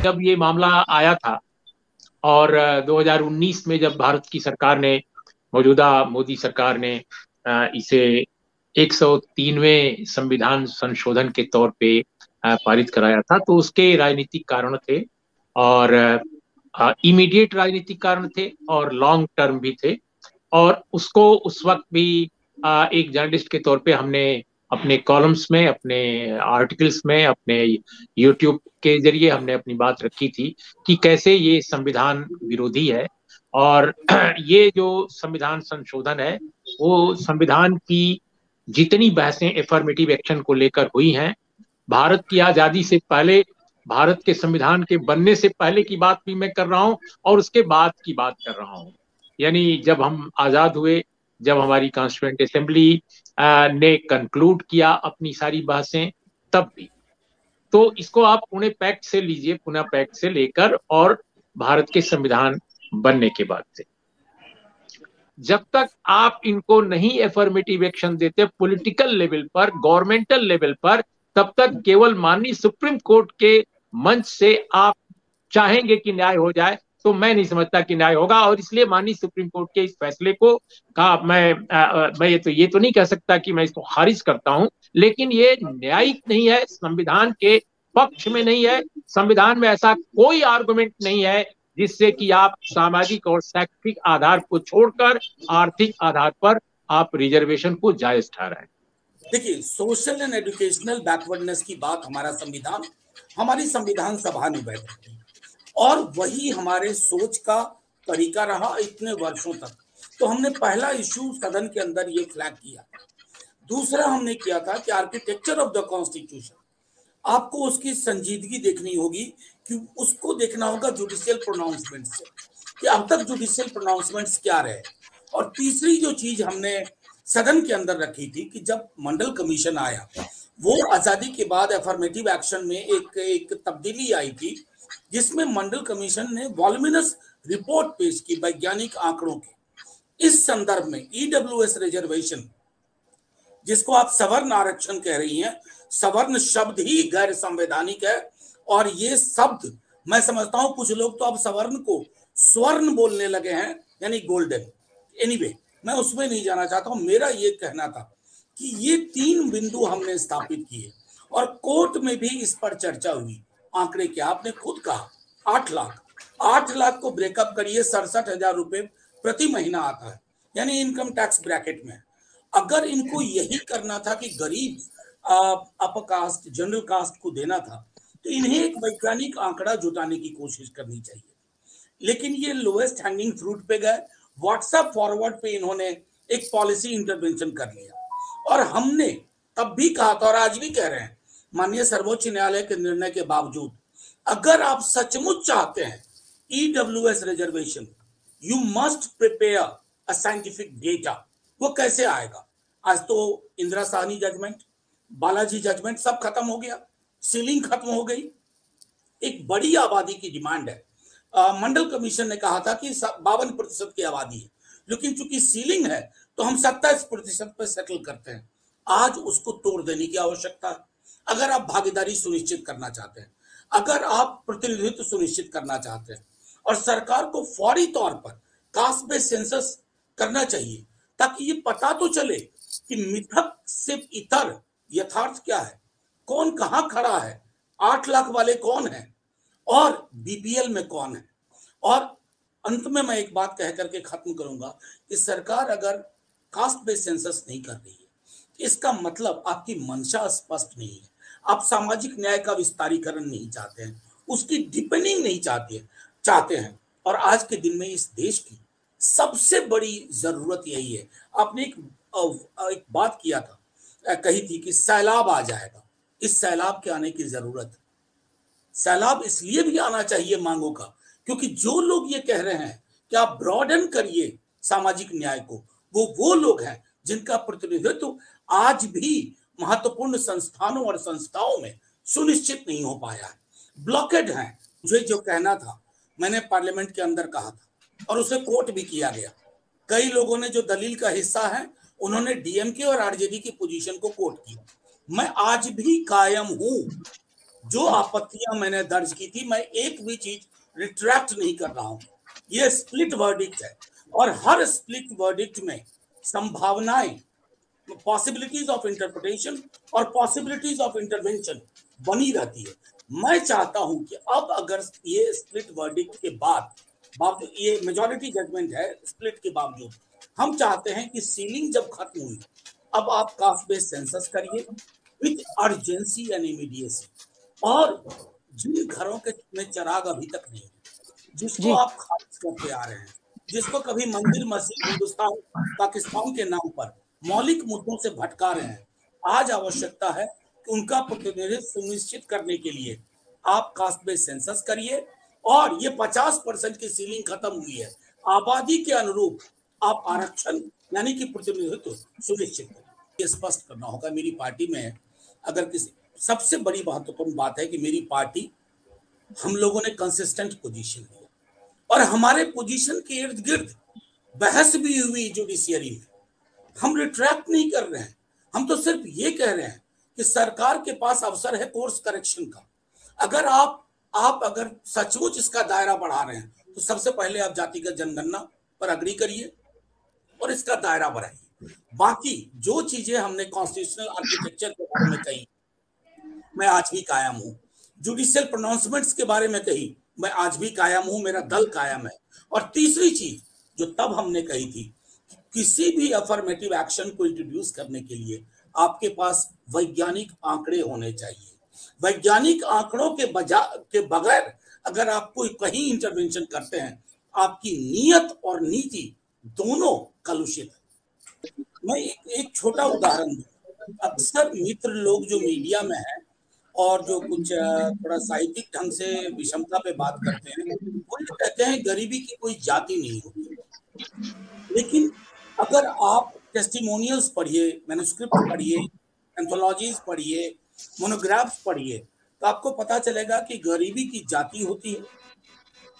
जब ये मामला आया था और 2019 में जब भारत की सरकार ने, मौजूदा मोदी सरकार ने इसे 103वें संविधान संशोधन के तौर पे पारित कराया था, तो उसके राजनीतिक कारण थे और इमीडिएट राजनीतिक कारण थे और लॉन्ग टर्म भी थे। और उसको उस वक्त भी एक जर्नलिस्ट के तौर पे हमने अपने कॉलम्स में, अपने आर्टिकल्स में, अपने यूट्यूब के जरिए हमने अपनी बात रखी थी कि कैसे ये संविधान विरोधी है। और ये जो संविधान संशोधन है वो संविधान की जितनी बहसें एफर्मेटिव एक्शन को लेकर हुई हैं, भारत की आजादी से पहले, भारत के संविधान के बनने से पहले की बात भी मैं कर रहा हूं और उसके बाद की बात कर रहा हूं। यानी जब हम आजाद हुए, जब हमारी कॉन्स्टिट्यूएंट असेंबली ने कंक्लूड किया अपनी सारी बहसें, तब भी। तो इसको आप पुणे पैक्ट से लीजिए, पुणे पैक्ट से लेकर और भारत के संविधान बनने के बाद से, जब तक आप इनको नहीं एफर्मेटिव एक्शन देते पॉलिटिकल लेवल पर, गवर्नमेंटल लेवल पर, तब तक केवल माननीय सुप्रीम कोर्ट के मंच से आप चाहेंगे कि न्याय हो जाए, तो मैं नहीं समझता कि न्याय होगा। और इसलिए माननीय सुप्रीम कोर्ट के इस फैसले को का मैं ये तो नहीं कह सकता कि मैं इसको खारिज करता हूं, लेकिन ये न्यायिक नहीं है, संविधान के पक्ष में नहीं है। संविधान में ऐसा कोई आर्गुमेंट नहीं है जिससे कि आप सामाजिक और शैक्षिक आधार को छोड़कर आर्थिक आधार पर आप रिजर्वेशन को जायज ठहराएं। देखिए, सोशल एंड एजुकेशनल बैकवर्डनेस की बात हमारी संविधान सभा ने बैठी और वही हमारे सोच का तरीका रहा इतने वर्षों तक। तो हमने पहला इशू सदन के अंदर ये फ्लैग किया। दूसरा हमने किया था कि आर्किटेक्चर ऑफ द कॉन्स्टिट्यूशन, आपको उसकी संजीदगी देखनी होगी कि उसको देखना होगा जुडिशियल प्रोनाउंसमेंट से कि अब तक जुडिशियल प्रोनाउंसमेंट्स क्या रहे। और तीसरी जो चीज हमने सदन के अंदर रखी थी कि जब मंडल कमीशन आया, वो आजादी के बाद एफर्मेटिव एक्शन में एक तब्दीली आई थी जिसमें मंडल कमीशन ने वॉल्यूमिनस रिपोर्ट पेश की वैज्ञानिक आंकड़ों की। इस संदर्भ में ईडब्ल्यूएस रिजर्वेशन, जिसको आप सवर्ण आरक्षण कह रही हैं, सवर्ण शब्द ही गैर संवैधानिक है। और ये शब्द मैं समझता हूं कुछ लोग तो अब सवर्ण को स्वर्ण बोलने लगे हैं, यानी गोल्डन। एनीवे, मैं उसमें नहीं जाना चाहता हूं। मेरा ये कहना था कि ये 3 बिंदु हमने स्थापित किए और कोर्ट में भी इस पर चर्चा हुई। आंकड़े क्या आपने खुद कहा, 8 लाख को ब्रेकअप करिए, 67,000 रुपए प्रति महीना आता है, यानी इनकम टैक्स ब्रैकेट में। अगर इनको यही करना था कि गरीब अपर कास्ट, जनरल कास्ट को देना था, तो इन्हें एक वैज्ञानिक आंकड़ा जुटाने की कोशिश करनी चाहिए। लेकिन ये लोएस्ट हैंगिंग फ्रूट पे गए, व्हाट्सएप फॉरवर्ड पे इन्होंने एक पॉलिसी इंटरवेंशन कर लिया। और हमने तब भी कहा था और आज भी कह रहे हैं, माननीय सर्वोच्च न्यायालय के निर्णय के बावजूद, अगर आप सचमुच चाहते हैं EWS reservation, you must prepare a scientific data. वो कैसे आएगा? आज तो इंदिरा साहनी जजमेंट, बालाजी जजमेंट सब खत्म हो गया, सीलिंग खत्म हो गई। एक बड़ी आबादी की डिमांड है। मंडल कमीशन ने कहा था कि 52% की आबादी है, लेकिन चूंकि सीलिंग है तो हम 27% पे सेटल करते हैं। आज उसको तोड़ देने की आवश्यकता है। अगर आप भागीदारी सुनिश्चित करना चाहते हैं, अगर आप प्रतिनिधित्व सुनिश्चित करना चाहते हैं, और सरकार को फौरी तौर पर कास्ट बेस्ड सेंसस करना चाहिए ताकि ये पता तो चले कि मिथक से इतर यथार्थ क्या है, कौन कहां खड़ा है, 8 लाख वाले कौन है और बीपीएल में कौन है। और अंत में मैं एक बात कह करके खत्म करूंगा कि सरकार अगर कास्ट बेस्ड सेंसस नहीं कर रही है, इसका मतलब आपकी मंशा स्पष्ट नहीं है। आप सामाजिक न्याय का विस्तारीकरण नहीं चाहते हैं, उसकी डिपेंडिंग नहीं चाहते हैं। और आज के दिन में इस देश की सबसे बड़ी जरूरत यही है। आपने एक बात किया था, कही थी कि सैलाब आ जाएगा। इस सैलाब के आने की जरूरत है। सैलाब इसलिए भी आना चाहिए मांगों का, क्योंकि जो लोग ये कह रहे हैं कि आप ब्रॉडन करिए सामाजिक न्याय को, वो लोग हैं जिनका प्रतिनिधित्व आज भी महत्वपूर्ण संस्थानों और संस्थाओं में सुनिश्चित नहीं हो पाया है, ब्लॉकेड हैं। मुझे जो कहना था मैंने पार्लियामेंट के अंदर कहा था और उसे कोट भी किया गया। कई लोगों ने जो दलील का हिस्सा है उन्होंने डीएमके और आरजेडी की पोजीशन को कोट किया। मैं आज भी कायम हूं जो आपत्तियां मैंने दर्ज की थी, मैं एक भी चीज रिट्रैक्ट नहीं कर रहा हूं। ये स्प्लिट वर्डिक्ट है और हर स्प्लिट वर्डिक्ट में संभावनाएं, पॉसिबिलिटीज ऑफ इंटरप्रिटेशन और पॉसिबिलिटीज ऑफ इंटरवेंशन बनी रहती है। मैं चाहता हूं कि अब अगर ये स्प्लिट वर्डिक्ट के बाद ये मेजॉरिटी जजमेंट है, स्प्लिट के बावजूद हम चाहते हैं कि सीलिंग जब खत्म हुई, अब आप कास्ट बेस्ड सेंसस करिए विद अर्जेंसी एंड इमीडिएसी। और जिन घरों के में चिराग अभी तक नहीं, जिसको आप खारिज करते आ रहे हैं, जिसको कभी मंदिर मस्जिद हिंदुस्तान पाकिस्तान के नाम पर मौलिक मुद्दों से भटका रहे हैं, आज आवश्यकता है कि उनका प्रतिनिधित्व सुनिश्चित करने के लिए आप कास्ट बेस्ड सेंसस करिए। और ये 50% की सीलिंग खत्म हुई है, आबादी के अनुरूप आप आरक्षण यानी कि प्रतिनिधित्व सुनिश्चित करें। ये स्पष्ट करना होगा मेरी पार्टी में अगर किसी, सबसे बड़ी महत्वपूर्ण बात है कि मेरी पार्टी, हम लोगों ने कंसिस्टेंट पोजीशन लिया और हमारे पोजीशन के इर्द गिर्द बहस भी हुई जुडिशियरी में। हम रिट्रैक्ट नहीं कर रहे हैं, हम तो सिर्फ ये कह रहे हैं कि सरकार के पास अवसर है कोर्स करेक्शन का। अगर आप अगर सचमुच इसका दायरा बढ़ा रहे हैं तो सबसे पहले आप जातिगत जनगणना पर अग्री करिए और इसका दायरा बढ़ाइए। बाकी जो चीजें हमने कॉन्स्टिट्यूशनल आर्किटेक्चर के बारे में कही, मैं आज भी कायम हूं। जुडिशियल प्रोनाउंसमेंट्स के बारे में कही, मैं आज भी कायम हूं, मेरा दल कायम है। और तीसरी चीज जो तब हमने कही थी, किसी भी अफर्मेटिव एक्शन को इंट्रोड्यूस करने के लिए आपके पास वैज्ञानिक आंकड़े होने चाहिए। वैज्ञानिक आंकड़ों के बगैर अगर आप कोई कहीं इंटरवेंशन करते हैं, आपकी नीयत और नीति दोनों कलुषित है। मैं एक छोटा उदाहरण दूं। अक्सर मित्र लोग जो मीडिया में हैं और जो कुछ थोड़ा साहित्यिक ढंग से विषमता पे बात करते हैं, वो ये कहते हैं गरीबी की कोई जाति नहीं होती। लेकिन अगर आप टेस्टिमोनियल्स पढ़िए, मैन्युस्क्रिप्ट पढ़िए, एंथोलॉजीज पढ़िए, मोनोग्राफ्स पढ़िए, तो आपको पता चलेगा कि गरीबी की जाति होती है।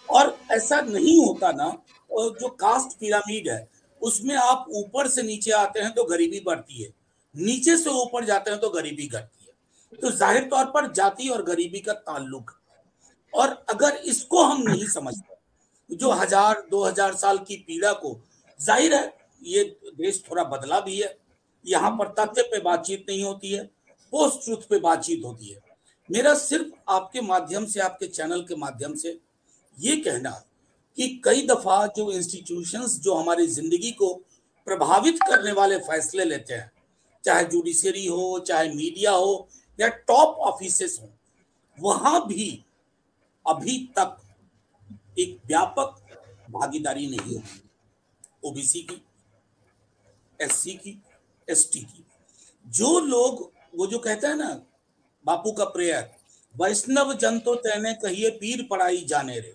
और ऐसा नहीं होता ना, जो कास्ट पिरामिड है उसमें आप ऊपर से नीचे आते हैं तो गरीबी बढ़ती है, नीचे से ऊपर जाते हैं तो गरीबी घटती है। तो जाहिर तौर पर जाति और गरीबी का ताल्लुक, और अगर इसको हम नहीं समझते, जो 1000-2000 साल की पीड़ा को, जाहिर है ये देश थोड़ा बदला भी है, यहाँ पर तथ्य पे बातचीत नहीं होती है, पोस्ट ट्रुथ पे बातचीत होती है। मेरा सिर्फ आपके माध्यम से, आपके चैनल के माध्यम से ये कहना कि कई दफा जो इंस्टीट्यूशंस जो हमारी जिंदगी को प्रभावित करने वाले फैसले लेते हैं, चाहे जुडिशरी हो, चाहे मीडिया हो या टॉप ऑफिसेस हो, वहां भी अभी तक एक व्यापक भागीदारी नहीं हुई ओबीसी की, एससी की, एसटी की। जो लोग, वो जो कहते हैं ना बापू का प्रेयर, वैष्णव जन तो तेने कहिए पीर पढ़ाई जाने रे।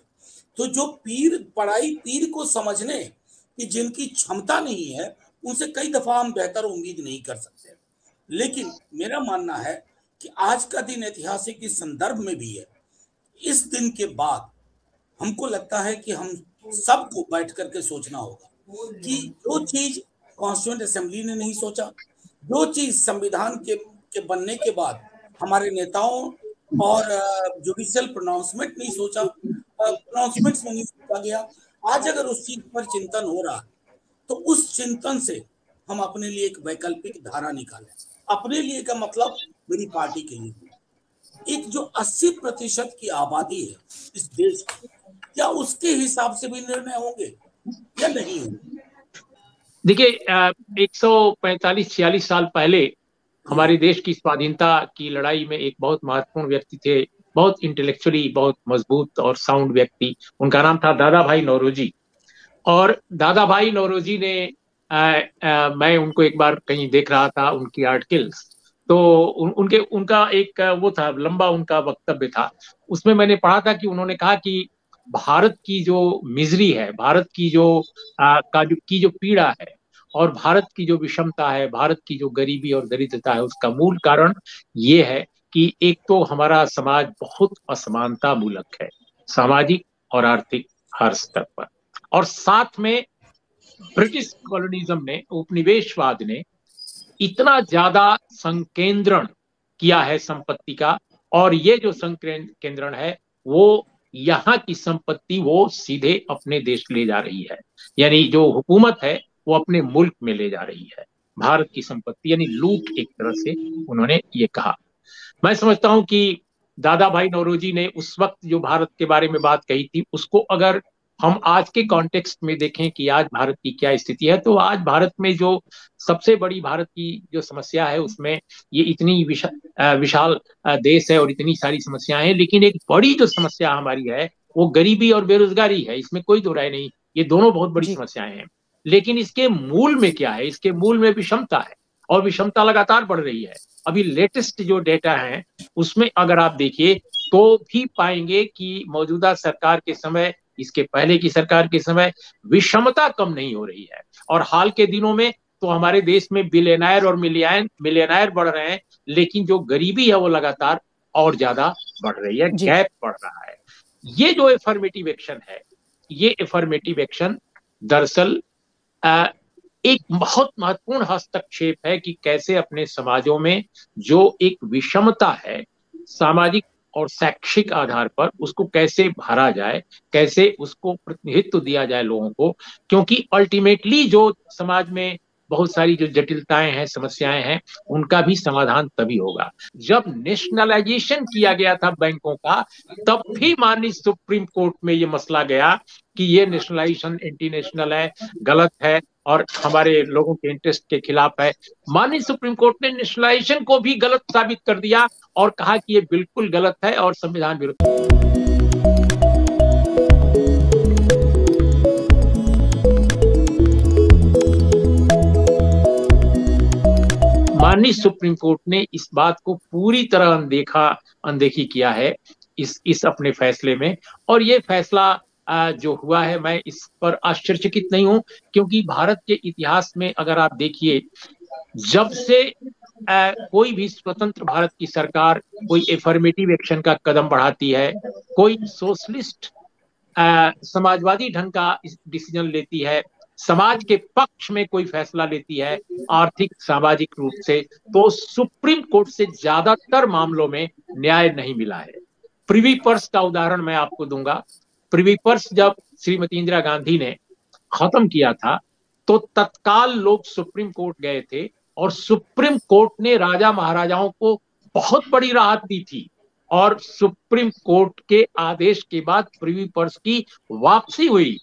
तो जो पीर को समझने कि जिनकी क्षमता नहीं है, उनसे कई दफा हम बेहतर उम्मीद नहीं कर सकते। लेकिन मेरा मानना है कि आज का दिन ऐतिहासिक इस संदर्भ में भी है। इस दिन के बाद हमको लगता है कि हम सबको बैठ करके सोचना होगा कि जो चीज कॉन्स्टिट्यूएंट असेंबली ने नहीं सोचा, जो चीज संविधान के बनने के बाद हमारे नेताओं और जुडिशियल प्रोनाउंसमेंट नहीं सोचा, प्रोनाउंसमेंट्स में नहीं सोचा गया, आज अगर उस चीज पर चिंतन हो रहा तो उस चिंतन से हम अपने लिए एक वैकल्पिक धारा निकालें। अपने लिए का मतलब मेरी पार्टी के लिए, एक जो 80% की आबादी है इस देश की, क्या उसके हिसाब से भी निर्णय होंगे या नहीं होंगे? देखिए, 145-46 साल पहले हमारे देश की स्वाधीनता की लड़ाई में एक बहुत महत्वपूर्ण व्यक्ति थे, बहुत इंटेलेक्चुअली बहुत मजबूत और साउंड व्यक्ति, उनका नाम था दादा भाई नौरोजी। और दादा भाई नौरोजी ने मैं उनको एक बार कहीं देख रहा था, उनकी आर्टिकल्स, तो उनका एक वो था, लंबा उनका वक्तव्य था। उसमें मैंने पढ़ा था कि उन्होंने कहा कि भारत की जो मिजरी है, भारत की जो पीड़ा है, और भारत की जो विषमता है, भारत की जो गरीबी और दरिद्रता है, उसका मूल कारण ये है कि एक तो हमारा समाज बहुत असमानता मूलक है, सामाजिक और आर्थिक हर स्तर पर। और साथ में ब्रिटिश कॉलोनिज्म ने, उपनिवेशवाद ने इतना ज्यादा संकेंद्रण किया है संपत्ति का, और ये जो संकेंद्रण है वो यहाँ की संपत्ति वो सीधे अपने देश ले जा रही है, यानी जो हुकूमत है वो अपने मुल्क में ले जा रही है भारत की संपत्ति, यानी लूट एक तरह से उन्होंने ये कहा। मैं समझता हूं कि दादा भाई नौरोजी ने उस वक्त जो भारत के बारे में बात कही थी उसको अगर हम आज के कॉन्टेक्स्ट में देखें कि आज भारत की क्या स्थिति है, तो आज भारत में जो सबसे बड़ी भारत की जो समस्या है उसमें ये इतनी विशाल देश है और इतनी सारी समस्याएं हैं, लेकिन एक बड़ी जो समस्या हमारी है वो गरीबी और बेरोजगारी है, इसमें कोई दो राय नहीं। ये दोनों बहुत बड़ी जी। समस्याएं हैं, लेकिन इसके मूल में क्या है? इसके मूल में विषमता है, और विषमता लगातार बढ़ रही है। अभी लेटेस्ट जो डेटा है उसमें अगर आप देखिए तो भी पाएंगे कि मौजूदा सरकार के समय, इसके पहले की सरकार के समय विषमता कम नहीं हो रही है, और हाल के दिनों में तो हमारे देश में बिलियनर और मिलियनर बढ़ रहे हैं, लेकिन जो गरीबी है वो लगातार और ज्यादा बढ़ रही है, जी। गैप बढ़ रहा है। ये जो एफर्मेटिव एक्शन है, ये एफर्मेटिव एक्शन दरअसल एक बहुत महत्वपूर्ण हस्तक्षेप है कि कैसे अपने समाजों में जो एक विषमता है सामाजिक और शैक्षिक आधार पर, उसको कैसे भरा जाए, कैसे उसको प्रतिनिधित्व दिया जाए लोगों को, क्योंकि अल्टीमेटली जो समाज में बहुत सारी जो जटिलताएं हैं, समस्याएं हैं, उनका भी समाधान तभी होगा। जब नेशनलाइजेशन किया गया था बैंकों का, तब भी माननीय सुप्रीम कोर्ट में ये मसला गया कि ये नेशनलाइजेशन एंटी नेशनल है, गलत है और हमारे लोगों के इंटरेस्ट के खिलाफ है। माननीय सुप्रीम कोर्ट ने नेशनलाइजेशन को भी गलत साबित कर दिया और कहा कि ये बिल्कुल गलत है और संविधान विरुद्ध। माननीय सुप्रीम कोर्ट ने इस बात को पूरी तरह अनदेखी किया है इस अपने फैसले में, और ये फैसला जो हुआ है, मैं इस पर आश्चर्यचकित नहीं हूं, क्योंकि भारत के इतिहास में अगर आप देखिए, जब से कोई भी स्वतंत्र भारत की सरकार कोई एफर्मेटिव एक्शन का कदम बढ़ाती है, कोई सोशलिस्ट समाजवादी ढंग का डिसीजन लेती है, समाज के पक्ष में कोई फैसला लेती है आर्थिक सामाजिक रूप से, तो सुप्रीम कोर्ट से ज्यादातर मामलों में न्याय नहीं मिला है। प्रिवी पर्स का उदाहरण मैं आपको दूंगा। प्रिवी पर्स जब श्रीमती इंदिरा गांधी ने खत्म किया था तो तत्काल लोग सुप्रीम कोर्ट गए थे और सुप्रीम कोर्ट ने राजा महाराजाओं को बहुत बड़ी राहत दी थी, और सुप्रीम कोर्ट के आदेश के बाद प्रिवी पर्स की वापसी हुई